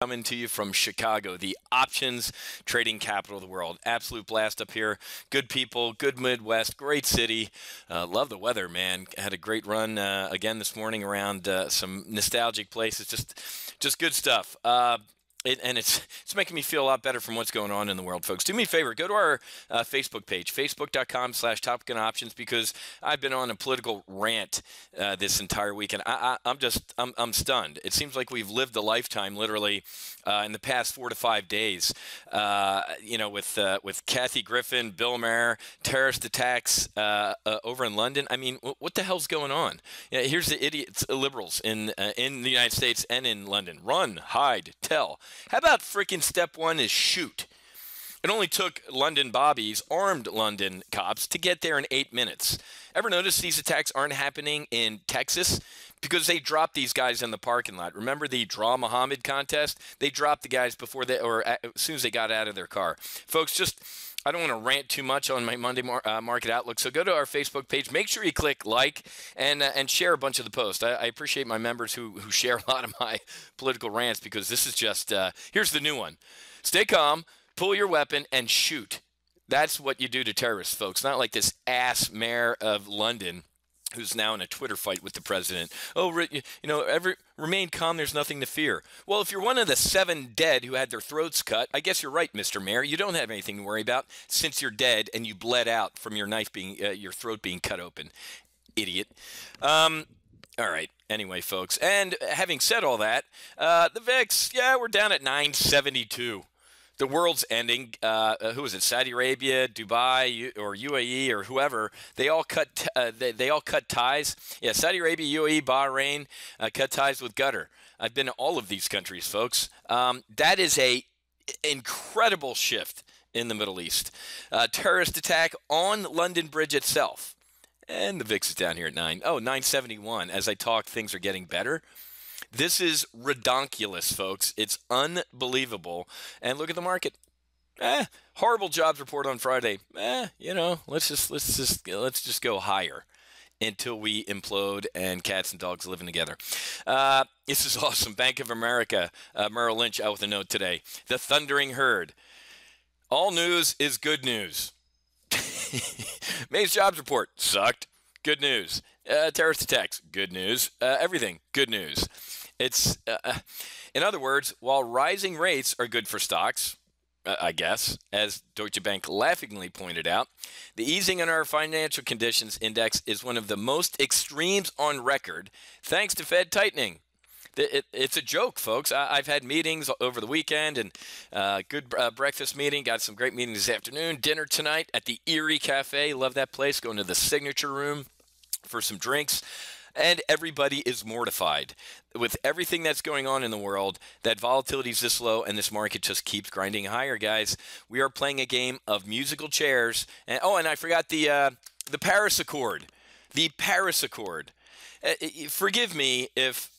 Coming to you from Chicago, the options trading capital of the world. Absolute blast up here. Good people, good Midwest, great city. Love the weather, man. Had a great run again this morning around some nostalgic places. Just good stuff. It's making me feel a lot better from what's going on in the world, folks. Do me a favor, go to our Facebook page, facebook.com/Topic and Options, because I've been on a political rant this entire weekend. I'm stunned. It seems like we've lived a lifetime, literally, in the past 4 to 5 days. With Kathy Griffin, Bill Maher, terrorist attacks over in London. I mean, what the hell's going on? Yeah, here's the idiots, liberals in the United States and in London. Run, hide, tell. How about freaking step one is shoot? It only took London Bobbies, armed London cops, to get there in 8 minutes. Ever notice these attacks aren't happening in Texas? Because they dropped these guys in the parking lot. Remember the Draw Muhammad contest? They dropped the guys before as soon as they got out of their car. Folks, I don't want to rant too much on my Monday market outlook, so go to our Facebook page. Make sure you click like and share a bunch of the posts. I appreciate my members who share a lot of my political rants, because this is just here's the new one. Stay calm, pull your weapon, and shoot. That's what you do to terrorists, folks. Not like this ass mayor of London who's now in a Twitter fight with the president. Oh, remain calm, there's nothing to fear. Well, if you're one of the 7 dead who had their throats cut, I guess you're right, Mr. Mayor. You don't have anything to worry about since you're dead and you bled out from your knife your throat being cut open. Idiot. All right. Anyway, folks, and having said all that, the VIX, we're down at 972. The world's ending. Who is it? Saudi Arabia, Dubai, or UAE, or whoever. They all cut. They all cut ties. Yeah, Saudi Arabia, UAE, Bahrain cut ties with Qatar. I've been to all of these countries, folks. That is a incredible shift in the Middle East. Terrorist attack on London Bridge itself, and the VIX is down here at 971. As I talk, things are getting better. This is redonkulous, folks. It's unbelievable. And look at the market. Horrible jobs report on Friday. Let's just go higher until we implode and cats and dogs living together. This is awesome. Bank of America, Merrill Lynch out with a note today. The thundering herd. All news is good news. May's jobs report sucked. Good news. Terrorist attacks. Good news. Everything. Good news. In other words, while rising rates are good for stocks, I guess, as Deutsche Bank laughingly pointed out, the easing in our financial conditions index is one of the most extremes on record, thanks to Fed tightening. It's a joke, folks. I've had meetings over the weekend and good breakfast meeting. Got some great meetings this afternoon. Dinner tonight at the Erie Cafe. Love that place. Going to the signature room for some drinks. And everybody is mortified with everything that's going on in the world, that volatility is this low and this market just keeps grinding higher, guys. We are playing a game of musical chairs. And I forgot the Paris Accord. The Paris Accord. Forgive me if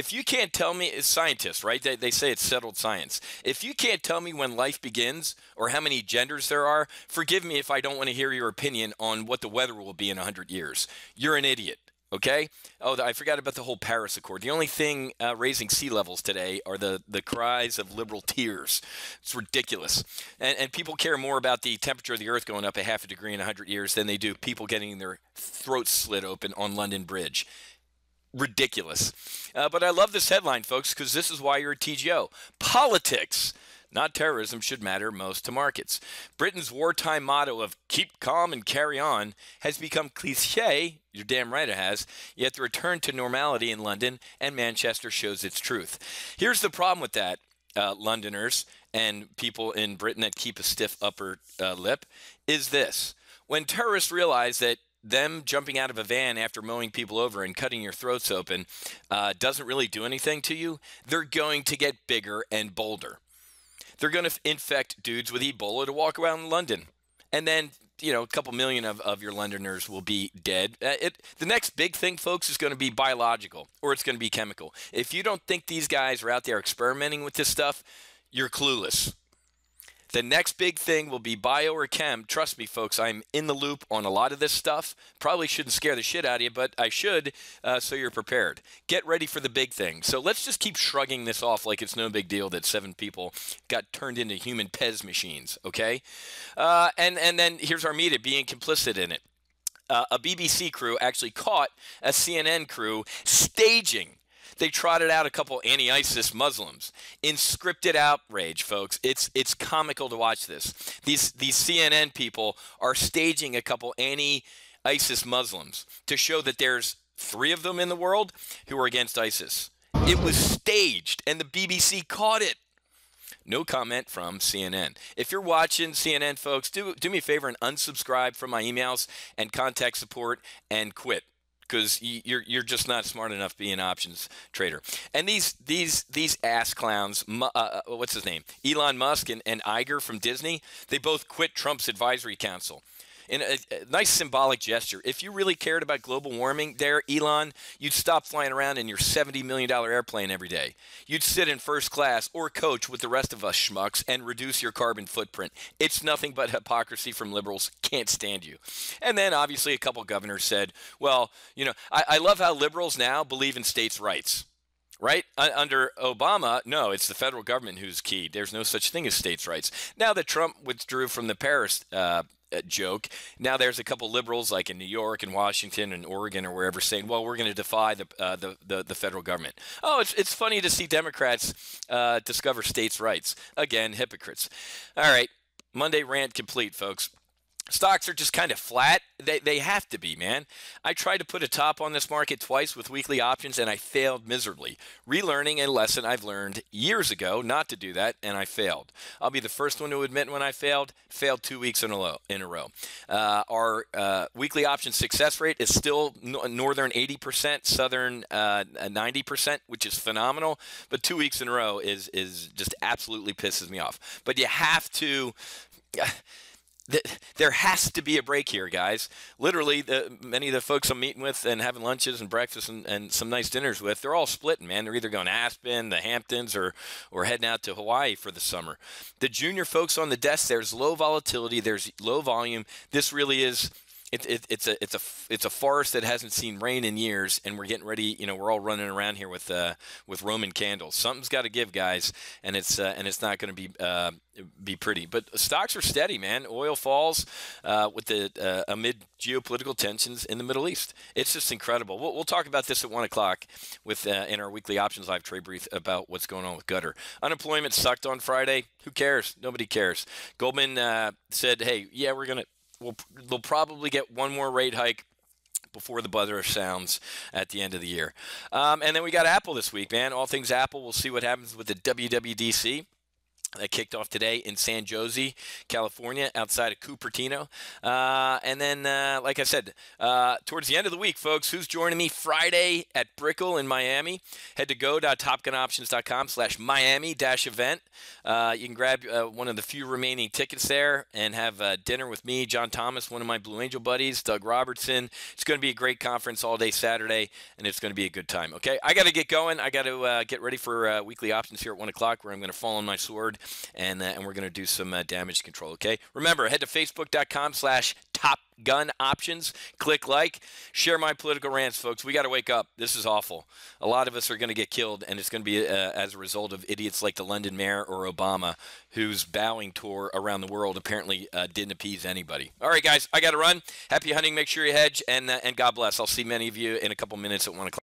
you can't tell me, as scientists, right? They say it's settled science. If you can't tell me when life begins or how many genders there are, forgive me if I don't want to hear your opinion on what the weather will be in 100 years. You're an idiot. Okay? Oh, I forgot about the whole Paris Accord. The only thing raising sea levels today are the cries of liberal tears. It's ridiculous. And people care more about the temperature of the earth going up a half a degree in 100 years than they do people getting their throats slit open on London Bridge. Ridiculous. But I love this headline, folks, because this is why you're a TGO. Politics, not terrorism, should matter most to markets. Britain's wartime motto of keep calm and carry on has become cliche. You're damn right it has. Yet the return to normality in London and Manchester shows its truth. Here's the problem with that, Londoners and people in Britain that keep a stiff upper lip, is this. When terrorists realize that them jumping out of a van after mowing people over and cutting your throats open doesn't really do anything to you, they're going to get bigger and bolder. They're going to infect dudes with Ebola to walk around London. And then, a couple million of your Londoners will be dead. The next big thing, folks, is going to be biological, or it's going to be chemical. If you don't think these guys are out there experimenting with this stuff, you're clueless. The next big thing will be bio or chem. Trust me, folks, I'm in the loop on a lot of this stuff. Probably shouldn't scare the shit out of you, but I should, so you're prepared. Get ready for the big thing. So let's just keep shrugging this off like it's no big deal that 7 people got turned into human Pez machines, okay? And then here's our media being complicit in it. A BBC crew actually caught a CNN crew staging. They trotted out a couple anti-ISIS Muslims in scripted outrage, folks. It's comical to watch this. These CNN people are staging a couple anti-ISIS Muslims to show that there's 3 of them in the world who are against ISIS. It was staged, and the BBC caught it. No comment from CNN. If you're watching CNN, folks, do me a favor and unsubscribe from my emails and contact support and quit, because you're just not smart enough to be an options trader. And these ass clowns, what's his name, Elon Musk and Iger from Disney, they both quit Trump's advisory council. In a nice symbolic gesture. If you really cared about global warming there, Elon, you'd stop flying around in your $70 million airplane every day. You'd sit in first class or coach with the rest of us schmucks and reduce your carbon footprint. It's nothing but hypocrisy from liberals. Can't stand you. And then obviously a couple governors said, well, you know, I love how liberals now believe in states' rights. Right? Under Obama, no, it's the federal government who's key. There's no such thing as states' rights. Now that Trump withdrew from the Paris joke, now there's a couple liberals like in New York and Washington and Oregon or wherever saying, well, we're going to defy the federal government. Oh, it's funny to see Democrats discover states' rights. Again, hypocrites. All right, Monday rant complete, folks. Stocks are just kind of flat. They have to be, man. I tried to put a top on this market twice with weekly options, and I failed miserably. Relearning a lesson I've learned years ago not to do that, and I failed. I'll be the first one to admit when I failed 2 weeks in a row. Our weekly option success rate is still northern 80%, southern 90%, which is phenomenal. But 2 weeks in a row is just absolutely pisses me off. But you have to... There has to be a break here, guys. Literally, many of the folks I'm meeting with and having lunches and breakfast and some nice dinners with, they're all splitting, man. They're either going to Aspen, the Hamptons, or heading out to Hawaii for the summer. The junior folks on the desk, there's low volatility, there's low volume. This really is... It's a forest that hasn't seen rain in years, and we're getting ready. You know, we're all running around here with Roman candles. Something's got to give, guys, and it's not going to be pretty. But stocks are steady, man. Oil falls with the amid geopolitical tensions in the Middle East. It's just incredible. We'll talk about this at 1 o'clock with in our weekly options live trade brief about what's going on with Qatar. Unemployment sucked on Friday. Who cares? Nobody cares. Goldman said, "Hey, yeah, they'll probably get one more rate hike before the buzzer sounds at the end of the year." And then we got Apple this week, man. All things Apple. We'll see what happens with the WWDC. That kicked off today in San Jose, California, outside of Cupertino. And then, like I said, towards the end of the week, folks, who's joining me Friday at Brickell in Miami? Head to go.topgunoptions.com/Miami-event. You can grab one of the few remaining tickets there and have dinner with me, John Thomas, one of my Blue Angel buddies, Doug Robertson. It's going to be a great conference all day Saturday, and it's going to be a good time. Okay, I got to get going. I got to get ready for weekly options here at 1 o'clock, where I'm going to fall on my sword. And we're going to do some damage control, okay? Remember, head to facebook.com/TopGunOptions. Click like. Share my political rants, folks. We got to wake up. This is awful. A lot of us are going to get killed, and it's going to be as a result of idiots like the London mayor or Obama, whose bowing tour around the world apparently didn't appease anybody. All right, guys, I got to run. Happy hunting. Make sure you hedge, and God bless. I'll see many of you in a couple minutes at 1 o'clock.